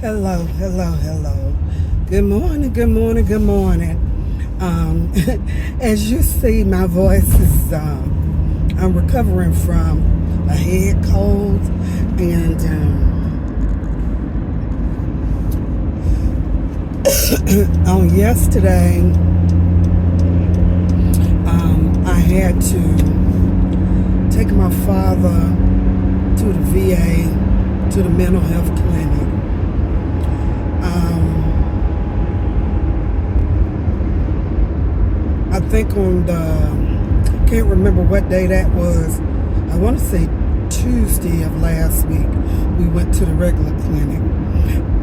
Hello, hello, hello. Good morning, good morning, good morning. Um, as you see, my voice is, I'm recovering from a head cold. And on yesterday, I had to take my father to the VA, to the mental health clinic. I think on can't remember what day that was. I want to say Tuesday of last week, we went to the regular clinic.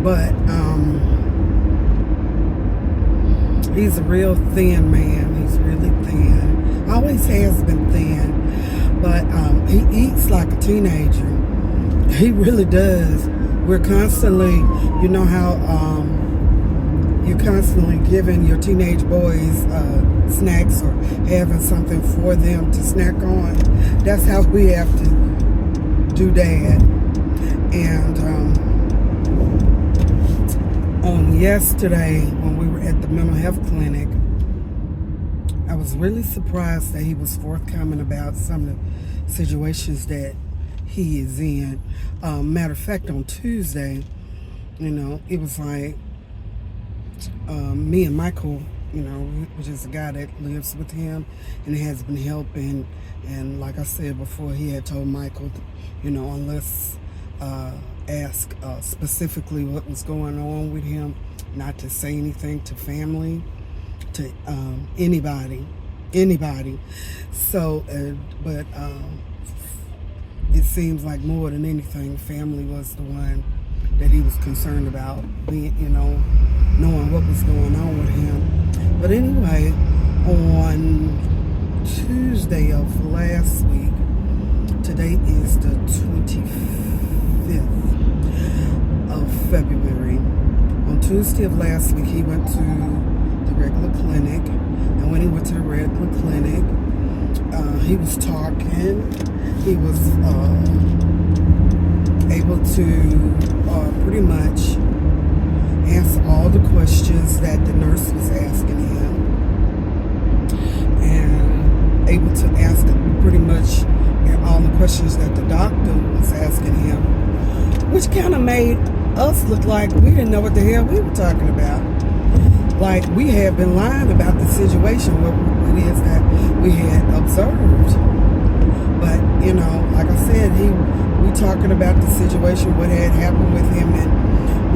But he's a real thin man. He's really thin. Always has been thin. But he eats like a teenager. He really does. We're constantly, you know how you're constantly giving your teenage boys snacks or having something for them to snack on. That's how we have to do that. And on yesterday, when we were at the mental health clinic, I was really surprised that he was forthcoming about some of the situations that he is in. Matter of fact, on Tuesday, it was like me and Michael, which is a guy that lives with him and has been helping. And like I said before, he had told Michael, unless ask specifically what was going on with him, not to say anything to family, to anybody. So, but it seems like more than anything, family was the one that he was concerned about, being, knowing what was going on with him. But anyway, on Tuesday of last week, today is the 25th of February. On Tuesday of last week, he went to the regular clinic. And when he went to the regular clinic, he was talking. He was able to pretty much answer all the questions that the nurse was asking him, and able to answer pretty much all the questions that the doctor was asking him, which kind of made us look like we didn't know what the hell we were talking about. Like we had been lying about the situation, what it is that we had observed. But, like I said, we talking about the situation, what had happened with him, and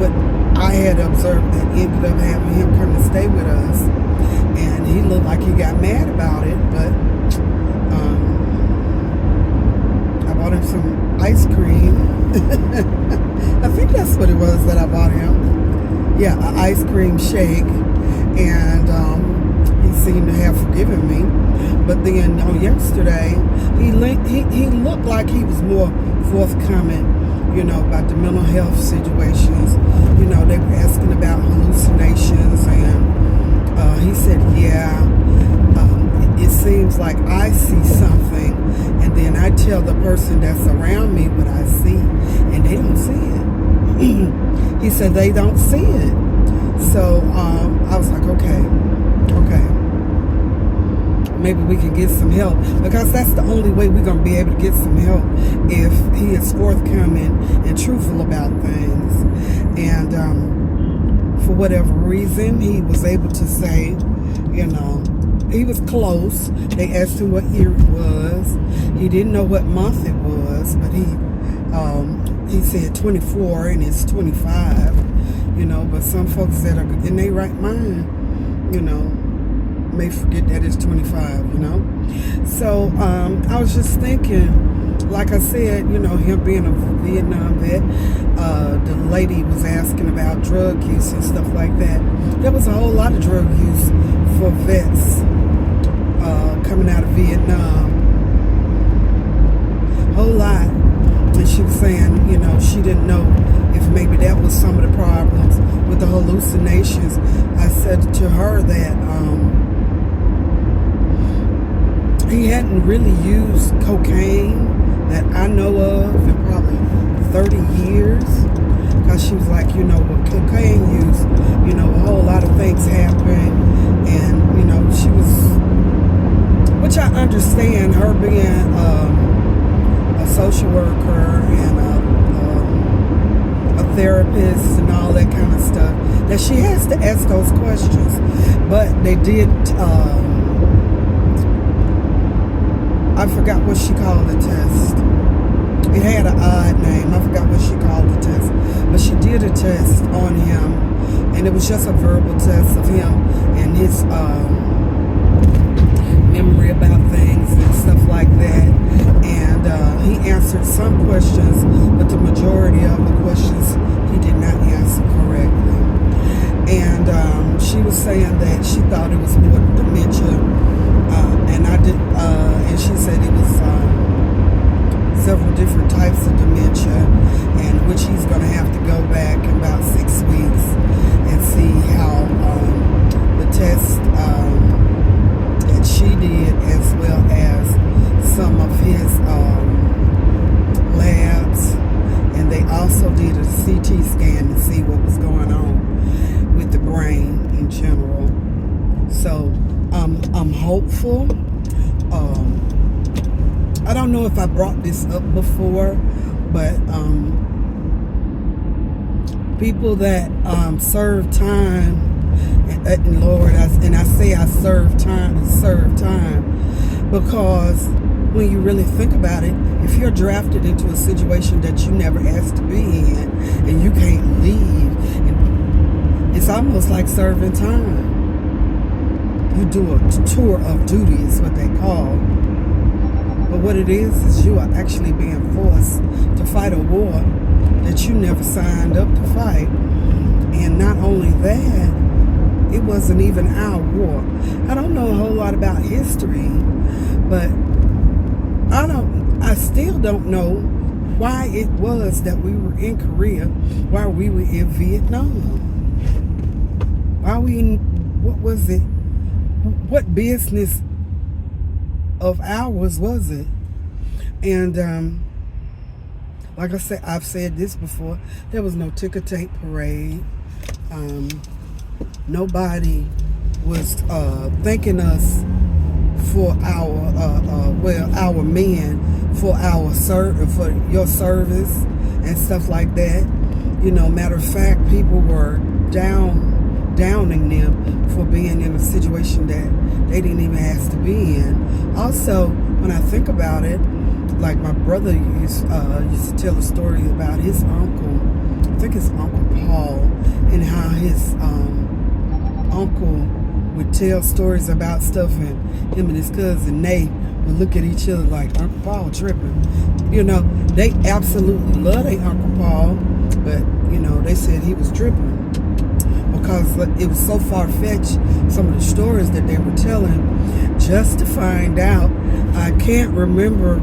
what I had observed that ended up having him come to stay with us. And he looked like he got mad about it, but I bought him some ice cream. I think that's what it was that I bought him. Yeah, an ice cream shake. And he seemed to have forgiven me. But then on yesterday, he looked like he was more forthcoming, about the mental health situations. They were asking about hallucinations, and he said, yeah, it seems like I see something, and then I tell the person that's around me what I see, and they don't see it. He said they don't see it. So I was like, okay, maybe we can get some help, because that's the only way we're going to be able to get some help, if he is forthcoming and truthful about things. And for whatever reason, he was able to say, he was close. They asked him what year it was. He didn't know what month it was, but he said 24 and it's 25. But some folks that are in their right mind, may forget that it's 25, So I was just thinking, like I said, him being a Vietnam vet, the lady was asking about drug use and stuff like that. There was a whole lot of drug use for vets coming out of Vietnam. Whole lot. And she was saying, she didn't know if maybe that was some of the problems with the hallucinations. I said to her that he hadn't really used cocaine that I know of in probably 30 years. Because she was like, with cocaine use, a whole lot of things happen. And, she was, which I understand, her being a social worker and a therapist and all that kind of stuff, that she has to ask those questions. But they did, I forgot what she called the test. It had an odd name. I forgot what she called the test. But she did a test on him, and it was just a verbal test of him and his memory about things and stuff like that. And he answered some questions, but the majority of the questions he did not answer correctly. And she was saying that she thought it was more dementia, and she said it was several different types of dementia, and which he's going to have to go back in about 6 weeks and see how the test that she did, as well as some of his labs, and they also did a CT scan to see what was going on with the brain in general. So I'm hopeful. I don't know if I brought this up before, but people that serve time, and Lord, I say I serve time, because when you really think about it, if you're drafted into a situation that you never asked to be in, and you can't leave, it's almost like serving time. You do a tour of duty, is what they call. But what it is you are actually being forced to fight a war that you never signed up to fight. And not only that, it wasn't even our war. I don't know a whole lot about history, but I still don't know why it was that we were in Korea, why we were in Vietnam. What was it? What business of ours was it? And like I said, I've said this before, there was no ticker tape parade. Nobody was thanking us for our men for for your service and stuff like that. Matter of fact, people were downing them for being in a situation that they didn't even ask to be in. Also, when I think about it, like my brother used to tell a story about his uncle, I think it's Uncle Paul, and how his uncle would tell stories about stuff, and him and his cousin Nate would look at each other like, Uncle Paul tripping. They absolutely love their Uncle Paul, but they said he was tripping, because it was so far-fetched, some of the stories that they were telling, just to find out. I can't remember,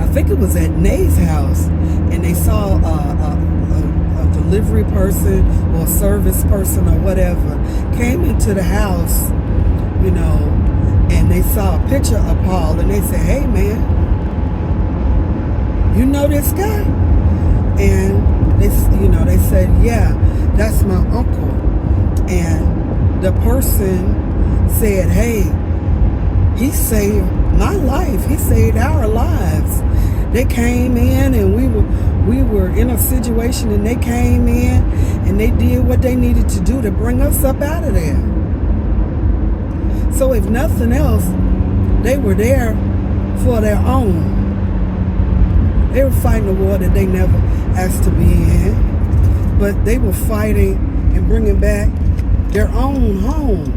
I think it was at Nay's house, and they saw a delivery person or a service person or whatever came into the house, and they saw a picture of Paul, and they said, hey man, you know this guy? And they said, yeah, that's my uncle. And the person said, hey, he saved my life. He saved our lives. They came in, and we were in a situation, and they came in and they did what they needed to do to bring us up out of there. So if nothing else, they were there for their own. They were fighting a war that they never asked to be in, but they were fighting and bringing back their own home.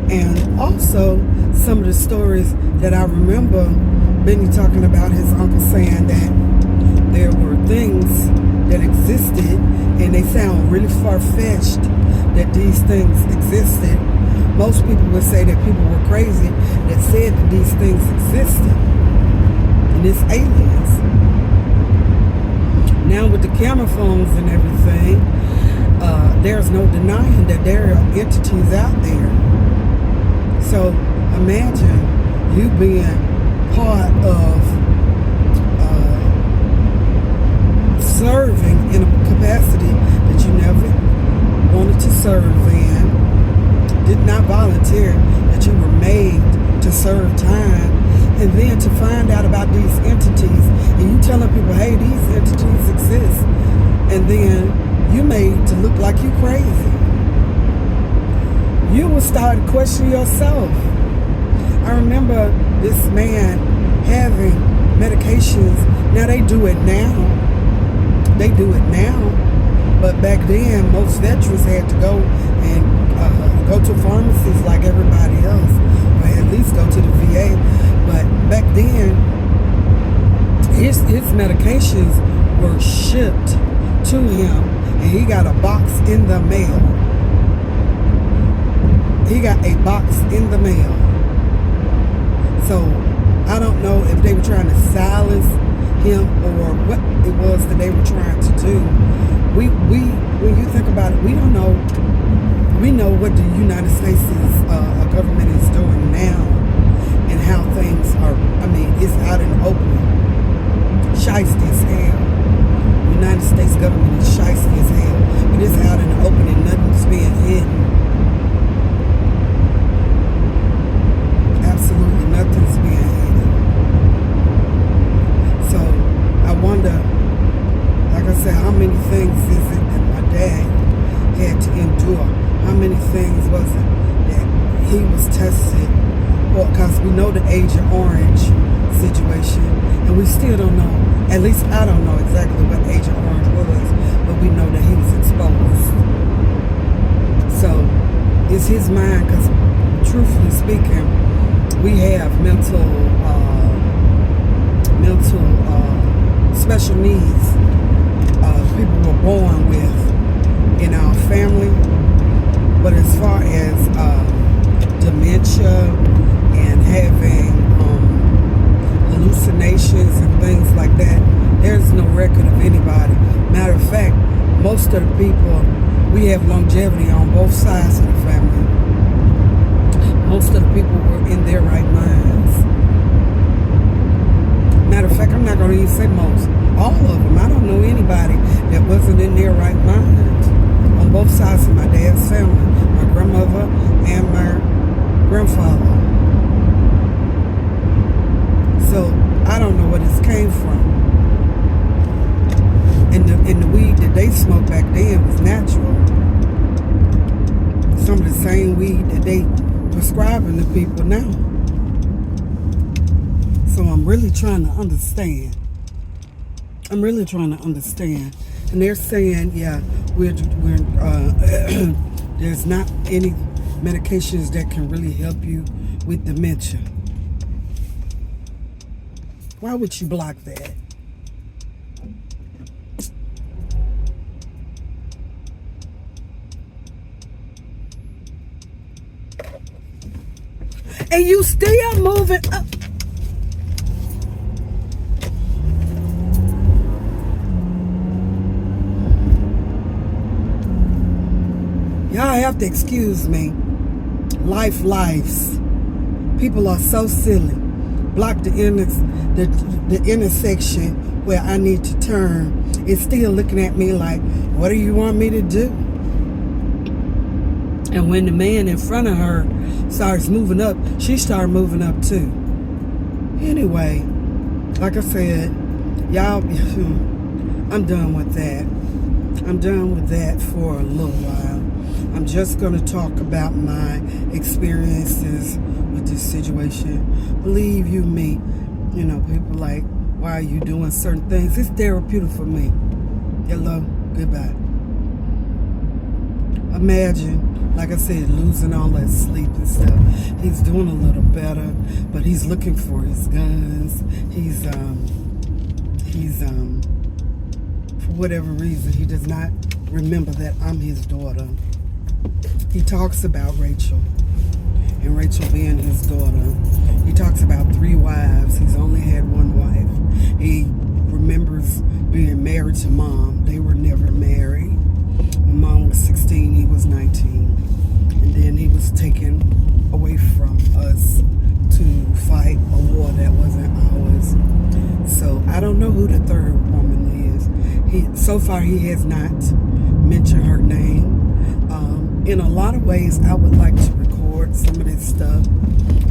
And also, some of the stories that I remember Benny talking about, his uncle saying that there were things that existed, and they sound really far-fetched that these things existed. Most people would say that people were crazy that said that these things existed, and it's aliens. Now with the camera phones and everything, there's no denying that there are entities out there. So imagine you being part of serve time, and then to find out about these entities, and you telling people, hey, these entities exist, and then you made to look like you crazy. You will start to question yourself. I remember this man having medications. Now they do it now. They do it now. But back then, most veterans had to go and go to pharmacies like everybody else, or at least go to the VA. But back then, his medications were shipped to him, and he got a box in the mail. He got a box in the mail. So I don't know if they were trying to silence him or what it was that they were trying to do. We when you think about it, we don't know. We know what the United States government is doing now, and how things are. I mean, it's out in the open. Shiesty as hell. The United States government is shiesty as hell, but it's out in the open and nothing's being hidden. Absolutely nothing's being hidden. So I wonder, like I said, how many things is it that my dad had to endure? How many things was it that he was tested? Well, because we know the Agent Orange situation, and we still don't know, at least I don't know exactly what Agent Orange was, but we know that he was exposed. So it's his mind, because truthfully speaking, we have mental special needs people were born with in our family. But as far as dementia and having hallucinations and things like that, there's no record of anybody. Matter of fact, most of the people, we have longevity on both sides of the family. Most of the people were in their right minds. Matter of fact, I'm not going to even say most. All of them. I don't know anybody that wasn't in their right mind. On both sides of my dad's family. My grandmother and my grandfather. So, I don't know where this came from. And the weed that they smoked back then was natural. Some of the same weed that they prescribing to people now. So I'm really trying to understand. I'm really trying to understand. And they're saying, yeah, we're there's not any medications that can really help you with dementia. Why would you block that? And you still moving up. Y'all have to excuse me. Lives. People are so silly. Block the intersection where I need to turn. It's still looking at me like, what do you want me to do? And when the man in front of her starts moving up, she started moving up too. Anyway, like I said, y'all, I'm done with that. I'm done with that for a little while. I'm just going to talk about my experiences with this situation. Believe you me, you know, people like, why are you doing certain things? It's therapeutic for me. Hello, goodbye. Imagine, like I said, losing all that sleep and stuff. He's doing a little better, but he's looking for his guns. He's for whatever reason, he does not remember that I'm his daughter. He talks about Rachel, and Rachel being his daughter. He talks about 3 wives. He's only had 1 wife. He remembers being married to Mom. They were never married. When Mom was 16, he was 19. And then he was taken away from us to fight a war that wasn't ours. So I don't know who the 3rd woman is. So far, he has not mentioned her name. In a lot of ways, I would like to record some of this stuff.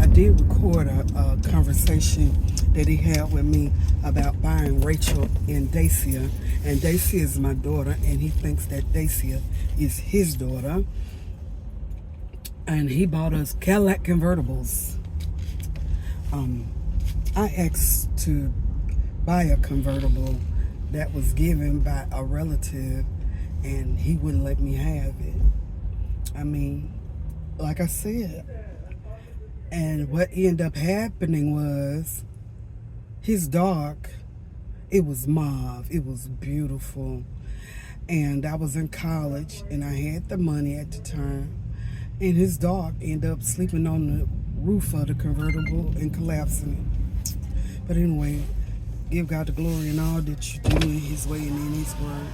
I did record a conversation that he had with me about buying Rachel and Dacia. And Dacia is my daughter, and he thinks that Dacia is his daughter. And he bought us Cadillac convertibles. I asked to buy a convertible that was given by a relative, and he wouldn't let me have it. I mean, like I said, and what ended up happening was his dog, it was mauve, it was beautiful, and I was in college and I had the money at the time, and his dog ended up sleeping on the roof of the convertible and collapsing it. But anyway, give God the glory in all that you do in his way and in his word.